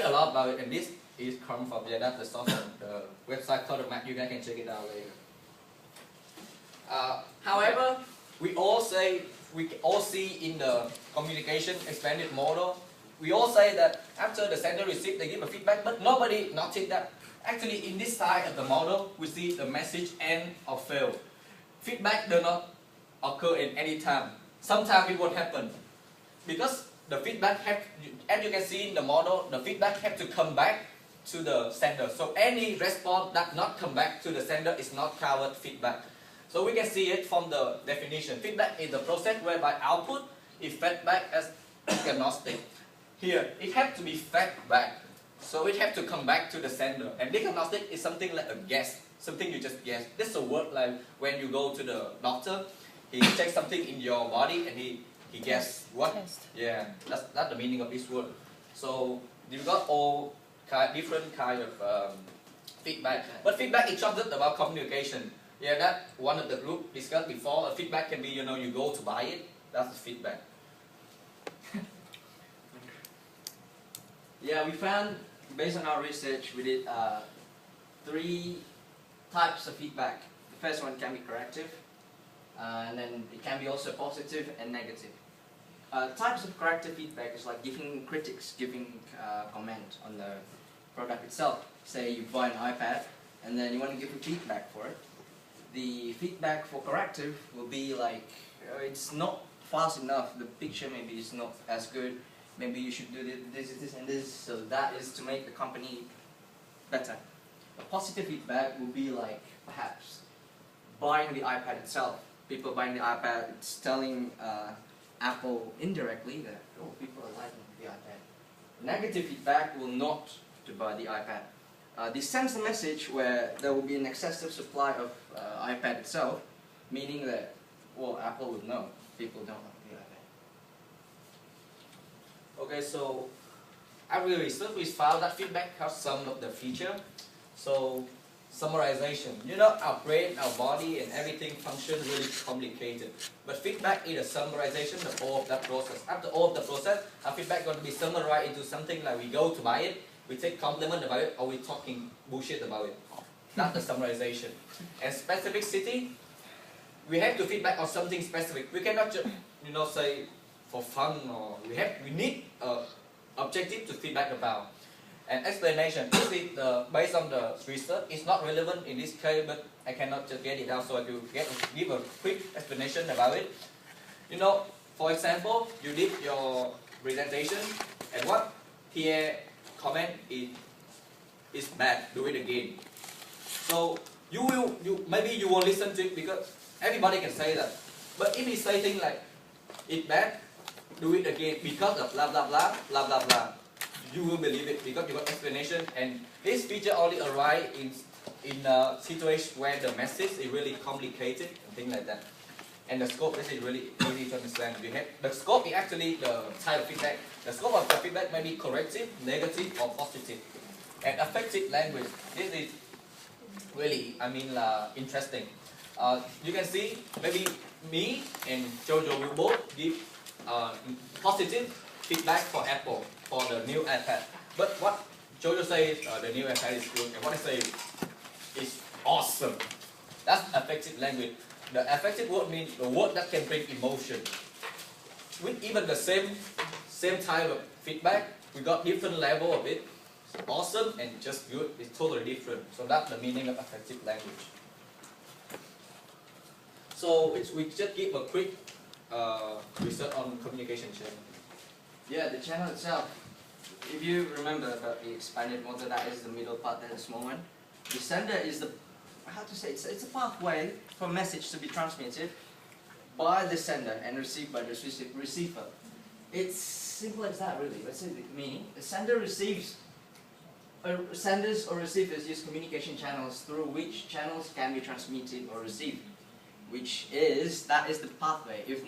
a lot about it, and this is come from that's the source of the website called the map. You guys can check it out later. However, we all see in the communication expanded model, we all say that after the sender receives, they give a feedback, but nobody noticed that actually in this side of the model, we see the message end or fail. Feedback does not occur in any time. Sometimes it won't happen because the feedback as you can see in the model, the feedback has to come back to the sender. So any response that not come back to the sender is not covered feedback. So we can see it from the definition. Feedback is the process whereby output is fed back as diagnostic. Here, it has to be fed back. So it has to come back to the sender. And diagnostic is something like a guess, something you just guess. This is a word like when you go to the doctor, he checks something in your body and he guess what? Test. Yeah, that's the meaning of this word. So you've got all different kind of feedback. But feedback is just about communication. Yeah, that one of the group discussed before. A feedback can be, you go to buy it. That's the feedback. Yeah, we found, based on our research, we did 3 types of feedback. The first one can be corrective, and then it can be also positive and negative. Types of corrective feedback is like giving comment on the product itself. Say you buy an iPad, and then you want to give a feedback for it. The feedback for corrective will be like, it's not fast enough, the picture maybe is not as good, maybe you should do this and this, so that is to make the company better. A positive feedback will be like, perhaps, buying the iPad itself. People buying the iPad, it's telling Apple indirectly that, oh, people are liking the iPad. Negative feedback will not to buy the iPad. This sends a message where there will be an excessive supply of iPad itself, meaning that, well, Apple would know people don't like the iPad. Okay, so after the research, we found that feedback has some of the feature. So summarization, our brain, our body, and everything function really complicated. But feedback is a summarization of all of that process. After all of the process, our feedback is going to be summarized into something like we go to buy it, we take compliment about it, or we talking bullshit about it. That's the summarization. And specificity, we have to feedback on something specific. We cannot just, say for fun, or we need an objective to feedback about. And explanation, this is based on the research. It's not relevant in this case, but I cannot just get it out, so I will give a quick explanation about it. For example, you did your presentation, and what here comment is bad, do it again. So maybe you won't listen to it because everybody can say that. But if you say things like, it's bad, do it again because of blah blah blah, blah blah blah, you will believe it because you got explanation. And this feature only arrives in a situation where the message is really complicated and things like that. And the scope, this is really easy to understand. The scope is actually the type of feedback. The scope of the feedback may be corrective, negative, or positive. And affective language, this is really, interesting. You can see, maybe me and JoJo will both give positive feedback for Apple, for the new iPad. But what JoJo says, the new iPad is good, and what I say is awesome. That's affective language. The affective word means the word that can bring emotion. With even the same type of feedback, we got different level of it. Awesome and just good is totally different. So that's the meaning of affective language. So we just give a quick research on communication channel. Yeah, the channel itself, if you remember about the expanded model, that is the middle part, that small one. The sender is the, it's a pathway for a message to be transmitted by the sender and received by the receiver. It's simple as that, really. Let's say the meaning. The sender receives, senders or receivers use communication channels through which channels can be transmitted or received. That is the pathway. If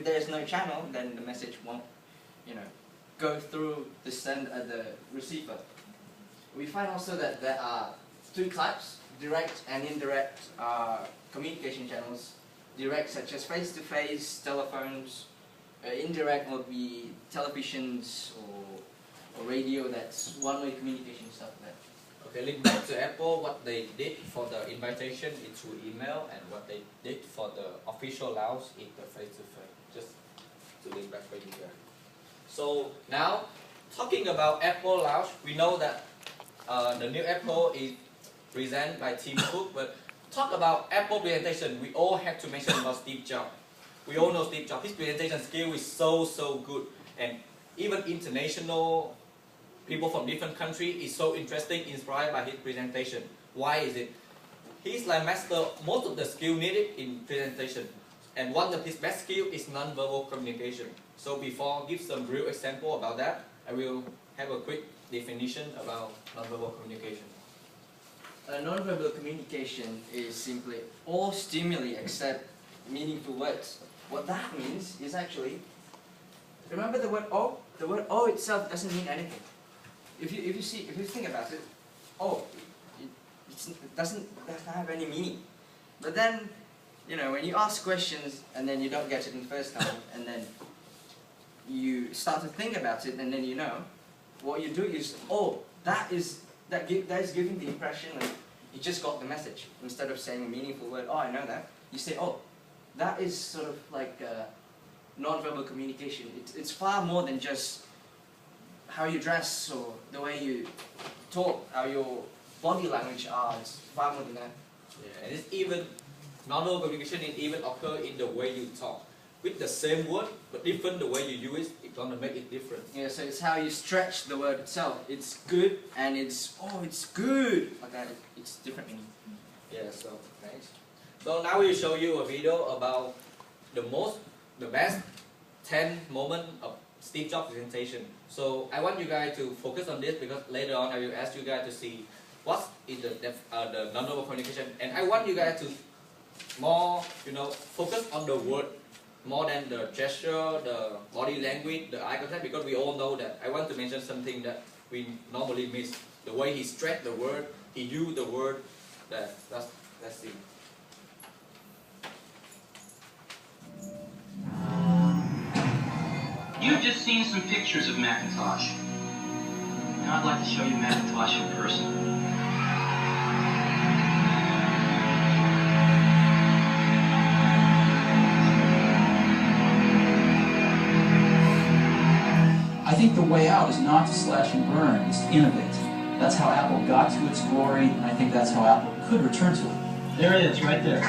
there is no channel, then the message won't, go through the receiver. We find also that there are 2 types, direct and indirect communication channels. Direct, such as face-to-face, telephones. Indirect will be televisions or radio that's one-way communication stuff like that. Okay, link back to Apple. What they did for the invitation is through email, and what they did for the official launch is the face-to-face. Just to link back for you guys. So now, talking about Apple launch, we know that the new Apple is presented by Tim Cook, but talk about Apple presentation, we all have to mention about Steve Jobs. We all know Steve Jobs. His presentation skill is so good, and even international people from different countries is so interesting, inspired by his presentation. Why is it? He's like master most of the skill needed in presentation, and one of his best skill is non-verbal communication. So before I give some real example about that, I will have a quick definition about non-verbal communication. Non-verbal communication is simply all stimuli except meaningful words. What that means is actually, remember the word "oh"? The word "oh" itself doesn't mean anything. If you think about it, "oh," it doesn't have any meaning. But then, you know, when you ask questions and then you don't get it in the first time, and then you start to think about it, and then you know, what you do is, oh, that is giving the impression that you just got the message. Instead of saying a meaningful word, oh, I know that, you say, oh, that is sort of like non-verbal communication. It's far more than just how you dress or the way you talk, how your body language are. It's far more than that. Yeah, and it's even non-verbal communication it even occur in the way you talk. With the same word, but different the way you use it, it's gonna make it different. Yeah, so it's how you stretch the word itself. It's good and it's, oh, it's good. Like that, it's different meaning. Yeah, so nice. So now we'll show you a video about the best 10 moment of Steve Jobs presentation. So I want you guys to focus on this because later on I will ask you guys to see what is the non-verbal communication, and I want you guys to more, you know, focus on the word more than the gesture, the body language, the eye contact, because we all know that. I want to mention something that we normally miss. The way he stretched the word, he used the word, that's it. You've just seen some pictures of Macintosh. Now I'd like to show you Macintosh in person. I think the way out is not to slash and burn, it's to innovate. That's how Apple got to its glory, and I think that's how Apple could return to it. There it is, right there.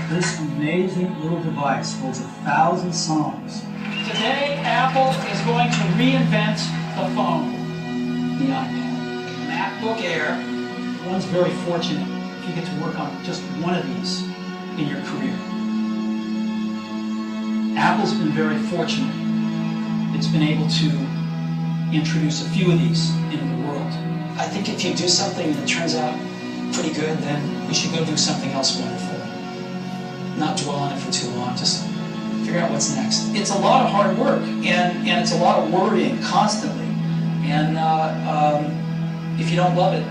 This amazing little device holds 1,000 songs. Today, Apple is going to reinvent the phone. The iPad. MacBook Air. One's very fortunate if you get to work on just one of these in your career. Apple's been very fortunate. It's been able to introduce a few of these into the world. I think if you do something and it turns out pretty good, then we should go do something else wonderful. Not dwell on it for too long, just figure out what's next. It's a lot of hard work, and it's a lot of worrying constantly. And if you don't love it,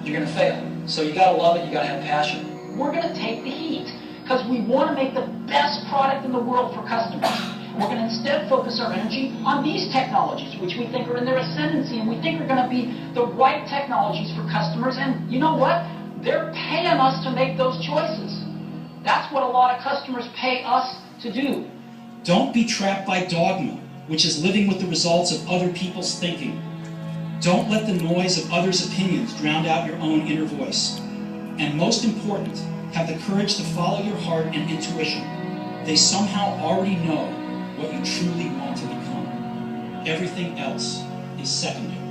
you're going to fail. So you got to love it, you got to have passion. We're going to take the heat because we want to make the best product in the world for customers. We're going to instead focus our energy on these technologies, which we think are in their ascendancy, and we think are going to be the right technologies for customers. And you know what? They're paying us to make those choices. That's what a lot of customers pay us to do. Don't be trapped by dogma, which is living with the results of other people's thinking. Don't let the noise of others' opinions drown out your own inner voice. And most important, have the courage to follow your heart and intuition. They somehow already know what you truly want to become. Everything else is secondary.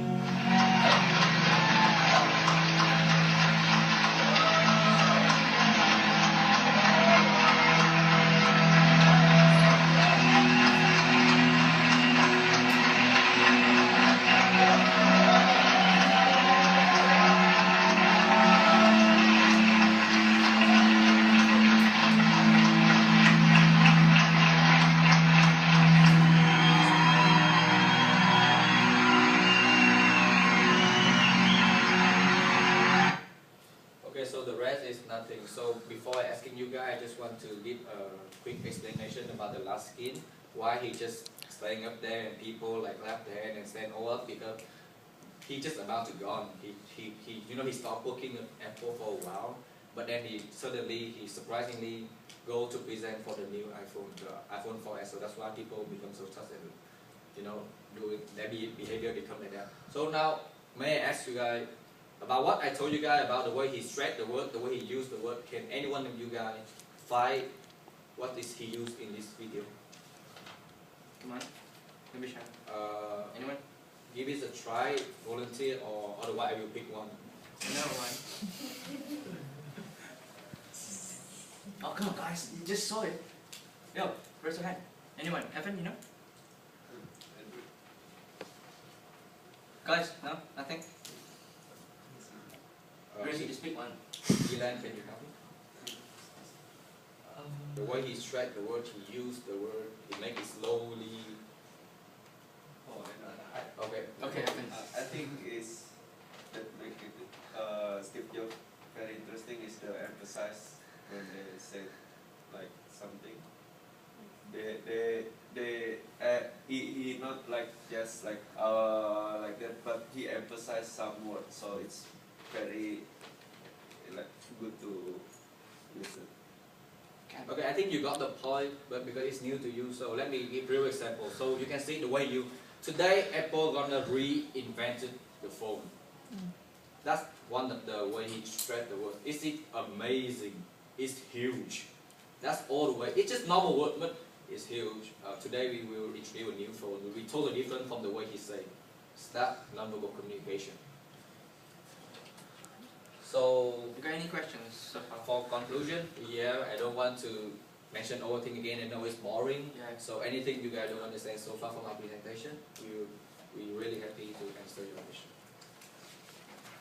So before asking you guys, I just want to give a quick explanation about the last skin, why he just playing up there and people like clap their hand and stand all up because he just about to go on. He stopped working at Apple for a while, but then he surprisingly go to present for the new iPhone, the iPhone 4S. So that's why people become so trusted. Doing their behavior become like that. So now, may I ask you guys about what I told you guys about the way he stretched the word, the way he used the word? Can any one of you guys find what is he used in this video? Come on, maybe share. Anyone? Give it a try, volunteer, or otherwise I will pick one. No one. Oh, come on, guys, you just saw it. Yo, raise your hand. Anyone? Evan, you know? Guys, no? Nothing? Grizzy, just pick one. Elan, can you help me? The way he stretched the word, he used the word, he make it slowly. Oh, I know. Okay, Evan. I think is that make it Steve Jobs very interesting is the emphasis when they say like something. He not like just like that, but he emphasized some words, so it's very like good to listen. Okay, I think you got the point, but because it's new to you, so let me give real example. So you can see the way today Apple gonna reinvented the phone. That's one of the way he stretched the word. Is it amazing? It's huge. That's all the way. It's just normal word, but it's huge. Today we will introduce a new phone. It will be totally different from the way he said. It's that non-verbal communication. So, You got any questions so far? for conclusion, yeah, I don't want to mention everything again. I know it's boring. Yeah. So anything you guys don't understand so far from our presentation, we're really happy to answer your question.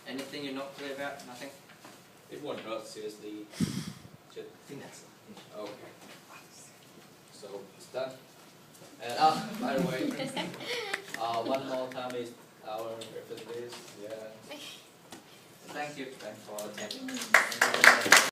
Anything you're not clear about? Nothing? It won't hurt, seriously. Just, I think that's okay. So it's done. And by the way, one more time is our reference list. Yeah. Thank you. Thanks for attending.